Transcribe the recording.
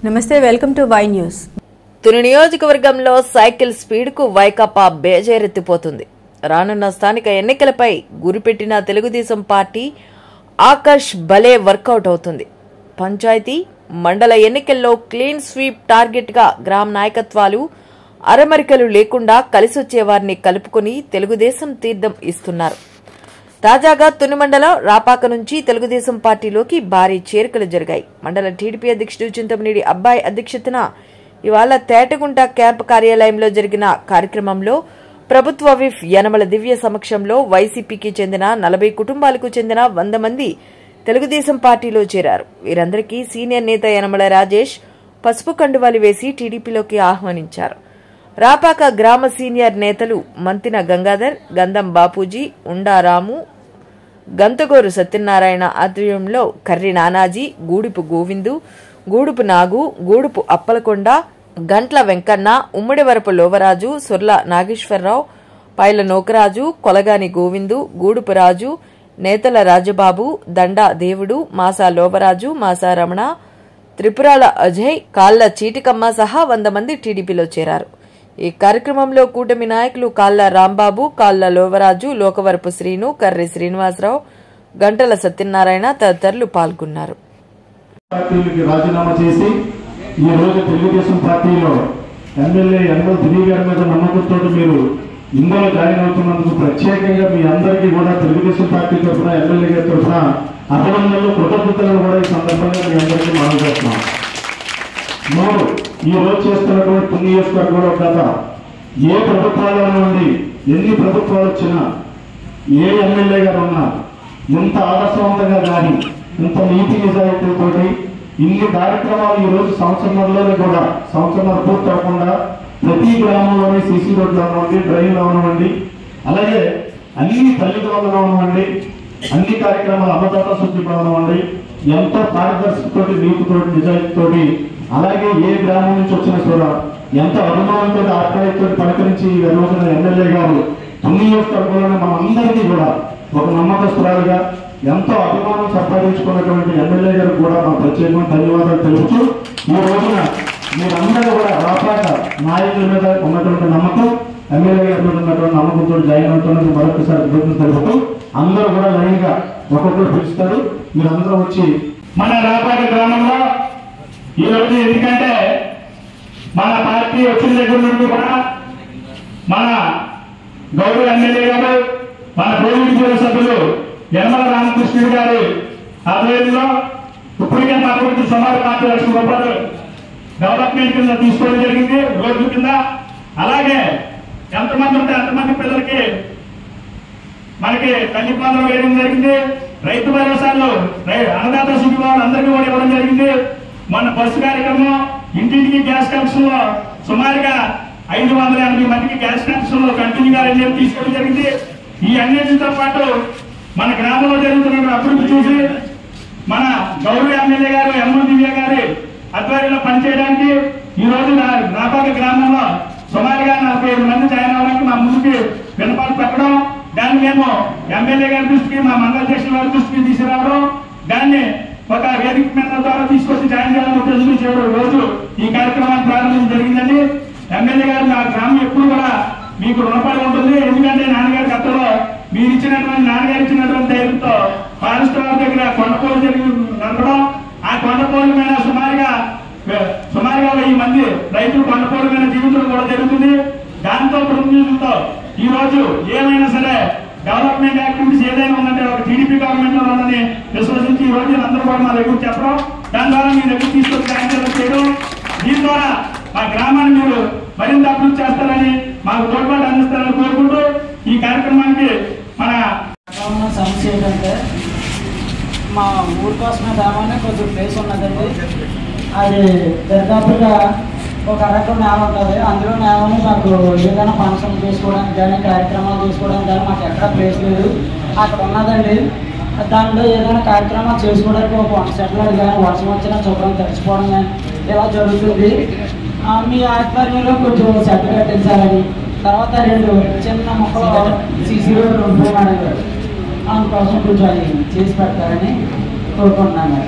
నమస్తే, welcome to Y news. Tuni నియోజకవర్గంలో cycle speed కు వైకాపా బేజారెత్తిపోతుంది. రానున్న స్థానిక ఎన్నికలపై గురిపెట్టిన తెలుగుదేశం పార్టీ ఆకర్ష్ భలే వర్కౌట్ అవుతుంది. పంచాయతీ, మండల ఎన్నికల్లో క్లీన్ స్వీప్ టార్గెట్ గా గ్రామ నాయకత్వాలు అరమరికలు లేకుండా కలిసొచ్చే వారిని కలుపుకుని తెలుగుదేశం తీర్థం ఇస్తున్నారు. తాజాగా తుని మండలం రాపాక నుంచి తెలుగుదేశం పార్టీలోకి భారీ చేరికలు జరిగాయి. మండల టీడీపీ అధ్యక్షుడు చింతమనేని అబ్బాయి అధ్యక్షతన ఇవాళ తేటగుంట క్యాంపు కార్యాలయంలో జరిగిన కార్యక్రమంలో ప్రభుత్వ విప్ యనమల దివ్య సమక్షంలో వైసీపీకి చెందిన 40 కుటుంబాలకు చెందిన 100 మంది తెలుగుదేశం పార్టీలో చేరారు. వీరందరికీ సీనియర్ నేత యనమల రాజేష్ పసుపు కండువాలు వేసి టీడీపీలోకి ఆహ్వానించారు. రాపాక గ్రామ సీనియర్ నేతలు మంతిన గంగాధర్, గంధం బాపూజీ, ఉండారాము, గంతగోరు సత్యనారాయణ ఆధ్వర్యంలో కర్రి నానాజీ, గూడుపు గోవిందు, గూడుపు నాగు, గూడుపు అప్పలకొండ, గంట్ల వెంకన్న, ఉమ్మడివరపు లోవరాజు, సుర్ల నాగేశ్వరరావు, పైల నోకరాజు, కొలగాని గోవిందు, గూడుపు రాజు, నేతల రాజబాబు, దండా దేవుడు, మాసా లోవరాజు, మాసా రమణ, త్రిపురాల అజయ్, కాళ్ల చీటికమ్మ సహా 100 మంది టీడీపీలో చేరారు. ఈ కార్యక్రమంలో కూటమి నాయకులు కాళ్ల రాంబాబు, కాళ్ల లోవరాజు, లోకవరపు శ్రీను, కర్రి శ్రీనివాసరావు, గంటల సత్యనారాయణ తదితరులు పాల్గొన్నారు. రాజీనామా చేసి ఈ రోజు తెలుగుదేశం పార్టీలో ఎమ్మెల్యే యనమల దివ్య గారి మీద నమ్మకంతో మీరు ఇందులో జాయిన్ అవుతున్నందుకు ప్రత్యేకంగా మీ అందరికీ కూడా తెలుగుదేశం పార్టీ తరఫున ఎమ్మెల్యే గారి తరఫున అభినందనలు, కృతజ్ఞతలను కూడా ఈ సందర్భంగా మీ అందరికీ మనం చేస్తున్నాం. మూడు, ఈ రోజు చేస్తున్నటువంటి తుని నియోజకవర్గంలో గత ఏ ప్రభుత్వాల నుండి ఎన్ని ప్రభుత్వాలు వచ్చినా ఏ ఎమ్మెల్యే గారు ఉన్నా ఇంత ఆదర్శవంతంగా కానీ ఇంత నీతి నిజాయితీతోటి ఇన్ని కార్యక్రమాలు ఈ రోజు సంవత్సరంలోనే కూడా సంవత్సరం పూర్తి అవ్వకుండా ప్రతి గ్రామంలోనే సీసీ రోడ్లు అవనివ్వండి, డ్రైన్లు అవనివ్వండి, అలాగే అన్ని తల్లిదండ్రులు అవనివ్వండి, అన్ని కార్యక్రమాలు అన్నదాత శుద్ధి అవనివ్వండి, ఎంతో పారదర్శకతోటి, నీతితోటి, నిజాయితీతోటి, అలాగే ఏ గ్రామం నుంచి వచ్చినా కూడా ఎంతో అభిమానంతో ఆప్యాయతతో పలకరించి ఈ రోజున ఎమ్మెల్యే గారు తుని నియోజకవర్గంలోనే మన అందరికీ కూడా ఒక నమ్మకస్తురాలుగా ఎంతో అభిమానం సంపాదించుకున్నటువంటి ఎమ్మెల్యే గారు కూడా మా ప్రత్యేకమైన ధన్యవాదాలు తెలుపుతూ ఈ రోజున మీరందరూ కూడా రాపాక నాయకుల మీద ఉన్నటువంటి నమ్మకం, ఎమ్మెల్యే గారి మీద ఉన్నటువంటి నమ్మకంతో జాయిన్ అవుతున్నది మరొకసారి కృతజ్ఞతలు తెలుపుతూ అందరూ కూడా లైన్ గా ఒక్కొక్కరు పిలుస్తారు. మీరందరూ వచ్చి మన రాపాక గ్రామంలో ఈ రోజు ఎందుకంటే మన పార్టీ వచ్చిన దగ్గర నుండి కూడా మన గౌరవ ఎమ్మెల్యే గారు, మన కోవిడ్ సభ్యులు యనమల రామకృష్ణుడు గారి ఆధ్వర్యంలో ఇప్పటికే మా గురించి సుమారు 40 లక్షల రూపాయలు డెవలప్మెంట్ కింద తీసుకోవడం జరిగింది రోడ్ల కింద. అలాగే ఎంతమంది ఉంటే అంతమంది పిల్లలకి మనకి తల్లి పాత్రలు వేయడం జరిగింది. రైతు భరోసాలు అన్నదాత శుద్ధి అందరికీ కూడా ఇవ్వడం జరిగింది. మన బస్సు కార్యక్రమం, ఇంటింటికి గ్యాస్ కనెక్షన్ లో సుమారుగా 580 మందికి గ్యాస్ కనెక్షన్ లో కంటిన్యూగా తీసుకోవడం జరిగింది. ఈ అన్నిటితో పాటు మన గ్రామంలో జరుగుతున్న అభివృద్ధి చూసి మన గౌరవ ఎమ్మెల్యే గారు యనమల దివ్య గారి ఆధ్వర్యంలో పనిచేయడానికి ఈ రోజు రాపాక గ్రామంలో సుమారుగా 45 మంది జాయిన్ అవడానికి మా ముందుకి విన్నపాలు పెట్టడం, దాన్ని మేము ఎమ్మెల్యే గారి దృష్టికి, మా మండల అధ్యక్షుల వారి దృష్టికి తీసుకురావడం, దాన్ని ఒక వేదిక మీద ద్వారా తీసుకొచ్చి జాయిన్ చేయాలని ఉద్దేశించి రోజు ఈ కార్యక్రమాన్ని ప్రారంభించడం జరిగిందండి. ఎమ్మెల్యే గారు మా గ్రామం ఎప్పుడు కూడా మీకు రుణపడి ఉంటుంది. ఎందుకంటే నాన్నగారి గతంలో మీరు ఇచ్చినటువంటి నాన్నగారు ఇచ్చినటువంటి ధైర్యంతో ఫారెస్ట్ వారి దగ్గర కొండపోలు జరిగి నడపడం, ఆ కొండపోల మీద సుమారుగా 1000 మంది రైతులు కొండపోల మీద జీవించడం కూడా జరుగుతుంది. దాంతో ప్రతినిధులతో ఈ రోజు ఏమైనా సరే డెవలప్మెంట్ యాక్టివిటీస్ ఏదైనా ఉందంటే ఒక టీడీపీ గవర్నమెంట్ లో ఉందని విశ్వసించి ఈ రోజు అందరూ కూడా మా దగ్గర చెప్పడం, దాని ద్వారా మీ దగ్గర తీసుకొచ్చి కార్యక్రమం చేయడం, దీని ద్వారా మా గ్రామాన్ని మీరు మరింత అభివృద్ధి చేస్తారని, మాకు తోడ్పాటు అందిస్తారని కోరుకుంటూ ఈ కార్యక్రమానికి మన సమస్య ఏంటంటే మా ఊరి కోసమే దామానే కొంచెం ప్లేస్ ఉన్నదండి. అది దాదాపుగా ఒక అరకం నేల ఉంటుంది. అందులో నేలని మాకు ఏదైనా ఫంక్షన్ చేసుకోవడానికి కానీ కార్యక్రమాలు చేసుకోవడానికి కానీ మాకు ఎక్కడ ప్లేస్ లేదు. అక్కడ ఉన్నదండి. దాంట్లో ఏదైనా కార్యక్రమాలు చేసుకోవడానికి ఒక 1 సెటిల్ కానీ వర్షం వచ్చినా శుభ్రం తెచ్చిపోవడం కానీ ఇలా జరుగుతుంది. మీ ఆధ్వర్యంలో కొంచెం సెట్ కట్టించాలని, తర్వాత 2 చిన్న మొక్కలు సీసీ రోడ్లు ఉంటున్నాడు, అందుకోసం కొంచెం అది చేసి పెడతారని కోరుకుంటున్నాను.